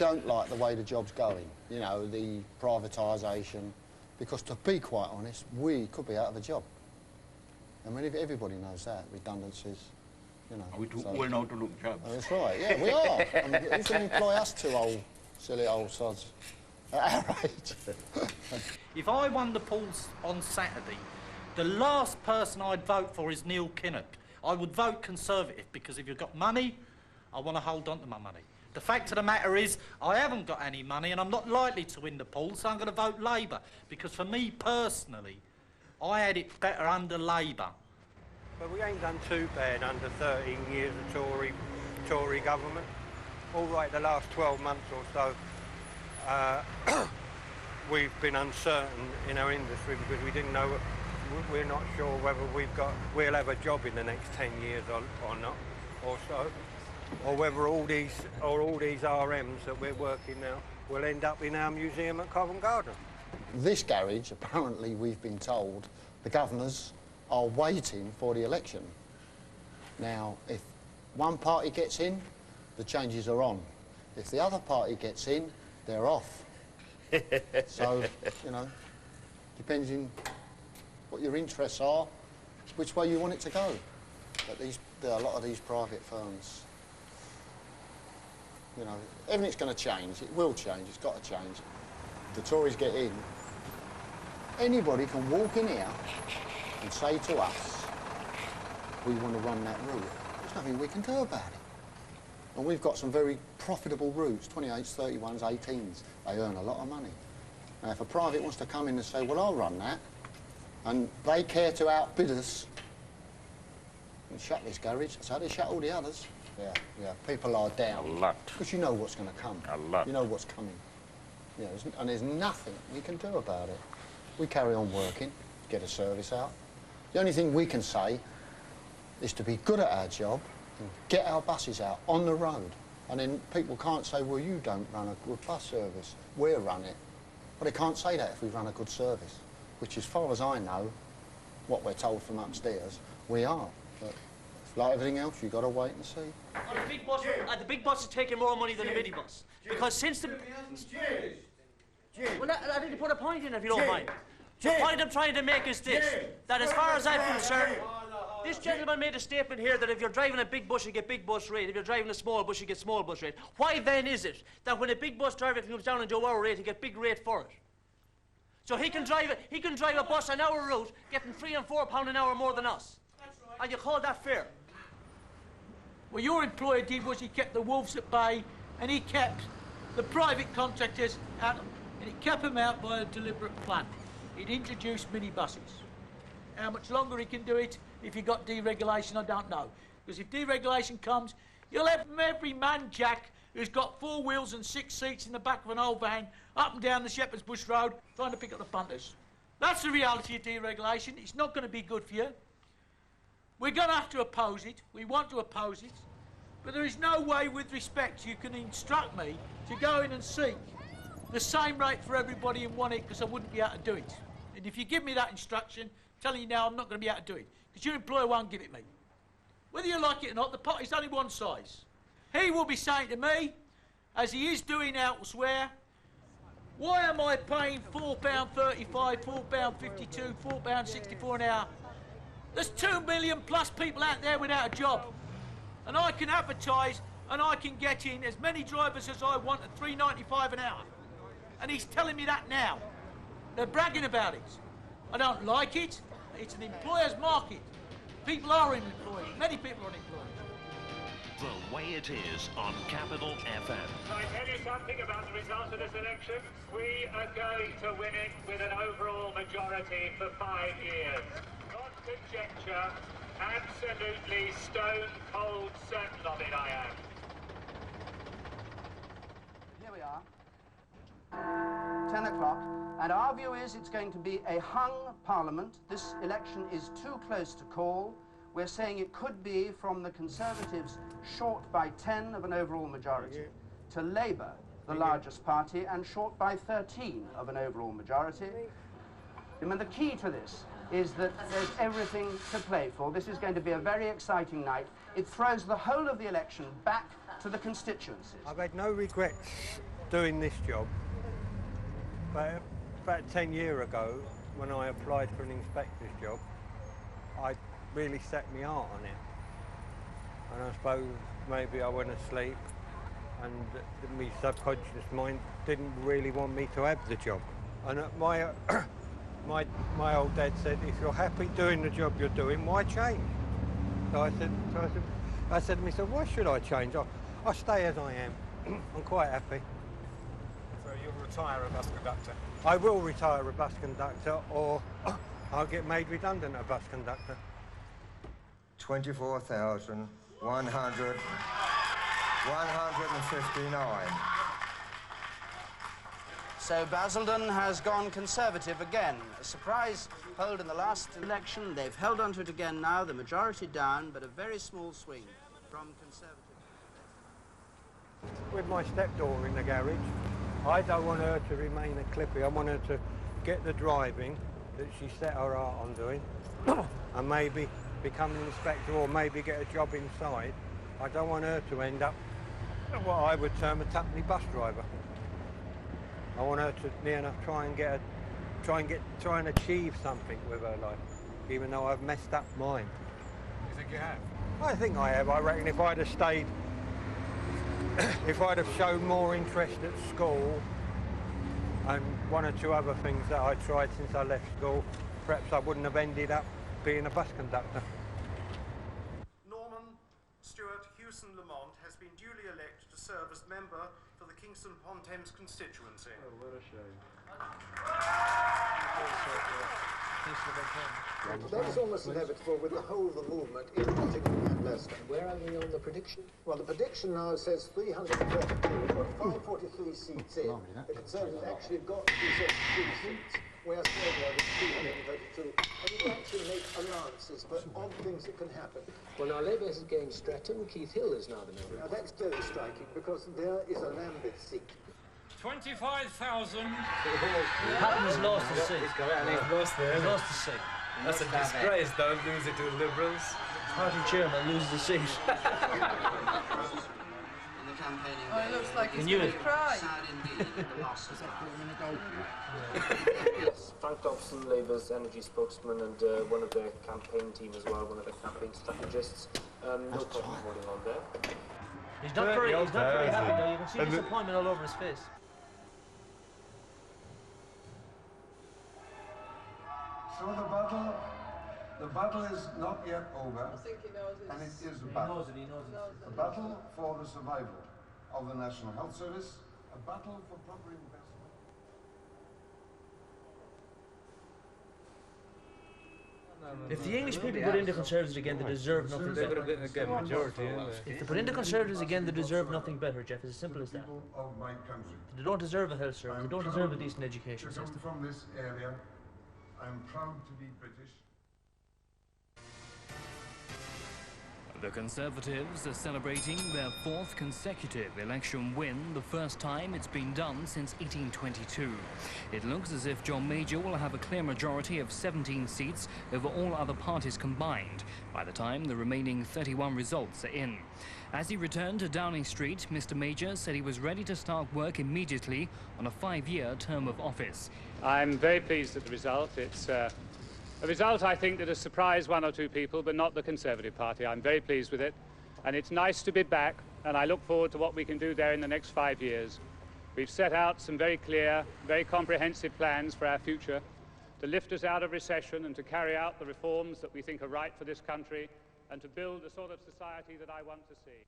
don't like the way the job's going, you know, the privatisation, because to be quite honest, we could be out of a job. I mean, everybody knows that, redundancies, you know. We do all know to look jobs. That's right, yeah, we are. I mean, who's going to employ us two silly old sods at our age? If I won the polls on Saturday, the last person I'd vote for is Neil Kinnock. I would vote Conservative, because if you've got money, I want to hold on to my money. The fact of the matter is, I haven't got any money and I'm not likely to win the polls, so I'm going to vote Labour. Because for me personally, I had it better under Labour. But we ain't done too bad under 13 years of Tory government. All right, the last 12 months or so, we've been uncertain in our industry because we didn't know, we're not sure whether we'll have a job in the next 10 years or not, or so. Or whether all these RMs that we're working now will end up in our museum at Covent Garden. This garage, apparently we've been told, the governors are waiting for the election. Now, if one party gets in, the changes are on. If the other party gets in, they're off. So, you know, depends on what your interests are, which way you want it to go. But there are a lot of these private firms. You know, everything's going to change. It will change. It's got to change. The Tories get in. Anybody can walk in here and say to us, we want to run that route. There's nothing we can do about it. And we've got some very profitable routes, 28s, 31s, 18s. They earn a lot of money. Now, if a private wants to come in and say, well, I'll run that, and they care to outbid us, and shut this garage, that's how they shut all the others. Yeah, people are down. A lot. Because you know what's going to come. A lot. You know what's coming. You know, and there's nothing we can do about it. We carry on working, get a service out. The only thing we can say is to be good at our job and get our buses out on the road. And then people can't say, well, you don't run a good bus service. We'll run it. Well, they can't say that if we run a good service, which, as far as I know, what we're told from upstairs, we are. But like everything else, you've got to wait and see. The big bus is taking more money than the minibus. Because since the... Well, I need to put a point in, if you don't mind. The point I'm trying to make is this, that as far as I'm concerned, this gentleman made a statement here that if you're driving a big bus, you get big bus rate. If you're driving a small bus, you get small bus rate. Why then is it that when a big bus driver comes down and do our rate, he get big rate for it? So he can drive a bus on our route, getting £3 and £4 an hour more than us. And you call that fair? What your employer did was he kept the wolves at bay and he kept the private contractors out, and he kept them out by a deliberate plan. He'd introduced minibuses. How much longer he can do it, if you got deregulation, I don't know. Because if deregulation comes, you'll have every man jack who's got 4 wheels and 6 seats in the back of an old van up and down the Shepherd's Bush Road trying to pick up the punters. That's the reality of deregulation. It's not going to be good for you. We're going to have to oppose it. We want to oppose it. But there is no way, with respect, you can instruct me to go in and seek the same rate for everybody in one it, because I wouldn't be able to do it. And if you give me that instruction, I'm telling you now I'm not going to be able to do it, because your employer won't give it me. Whether you like it or not, the pot is only one size. He will be saying to me, as he is doing elsewhere, why am I paying £4.35, £4.52, £4.64 an hour? There's 2 million plus people out there without a job. And I can advertise and I can get in as many drivers as I want at £3.95 an hour. And he's telling me that now. They're bragging about it. I don't like it. It's an employer's market. People are unemployed. Many people are unemployed. The way it is on Capital FM. I tell you something about the result of this election. We are going to win it with an overall majority for 5 years. Not conjecture, absolutely stone cold certain of it I am. Here we are, 10 o'clock, and our view is it's going to be a hung parliament. This election is too close to call. We're saying it could be from the Conservatives short by 10 of an overall majority, to Labour, the largest party, and short by 13 of an overall majority. And the key to this is that there's everything to play for. This is going to be a very exciting night. It throws the whole of the election back to the constituencies. I've had no regrets doing this job. But about 10 years ago, when I applied for an inspector's job, I really set my heart on it. And I suppose maybe I went asleep and my subconscious mind didn't really want me to have the job. And my old dad said, if you're happy doing the job you're doing, why change? So I said to myself, why should I change? I'll stay as I am. I'm quite happy. So you'll retire a bus conductor? I will retire a bus conductor, or I'll get made redundant a bus conductor. 24,159. So Basildon has gone Conservative again. A surprise poll in the last election. They've held on to it again now, the majority down, but a very small swing from Conservative. With my stepdaughter in the garage, I don't want her to remain a clippy. I want her to get the driving that she set her heart on doing and maybe become an inspector or maybe get a job inside. I don't want her to end up what I would term a tuppenny bus driver. I want her to near enough try and achieve something with her life, even though I've messed up mine. You think you have? I think I have. I reckon if I'd have stayed, if I'd have shown more interest at school and one or two other things that I tried since I left school, perhaps I wouldn't have ended up being a bus conductor. Norman Stewart Hewson Lamont has been duly elected to serve as member for the Kingston-upon-Thames constituency. Oh, what a shame. That was almost inevitable with the whole of the movement in Nottingham and Leicester. Where are we on the prediction? Well, the prediction now says 332. We've got 543 seats in. The Conservatives actually got 273 seats, whereas Labour was 332. And you can actually make allowances for odd things that can happen. Well, now Labour has gained Streatham. Keith Hill is now the member. Now that's very striking because there is a Lambeth seat. 25,000. Patton's lost his seat. He's lost there. He's lost his seat. That's a disgrace, don't lose it to the Liberals. Party chairman loses the seat. In the campaigning Oh, it looks like he's Can going you- to cry. sad indeed the loss of that. Yes, Frank Dobson, Labour's energy spokesman and one of their campaign team as well, one of the campaign strategists. No problem voting on there. He's not very happy though. You can see disappointment all over his face. So the battle is not yet over. I think he knows it. And it is a battle. He knows it. A battle for the survival of the National Health Service, a battle for proper investment. If the English people put in the Conservatives again, they deserve nothing better. They've got a majority, isn't they? If they put in the Conservatives again, they deserve nothing better, Jeff. It's as simple as that. Of my country. They don't deserve a health service. They don't deserve a decent To education come system. from this area, I'm proud to be British. The Conservatives are celebrating their fourth consecutive election win, the first time it's been done since 1822. It looks as if John Major will have a clear majority of 17 seats over all other parties combined by the time the remaining 31 results are in. As he returned to Downing Street, Mr. Major said he was ready to start work immediately on a 5-year term of office. I'm very pleased at the result. It's a result, I think, that has surprised one or two people, but not the Conservative Party. I'm very pleased with it. And it's nice to be back, and I look forward to what we can do there in the next 5 years. We've set out some very clear, very comprehensive plans for our future to lift us out of recession and to carry out the reforms that we think are right for this country and to build the sort of society that I want to see.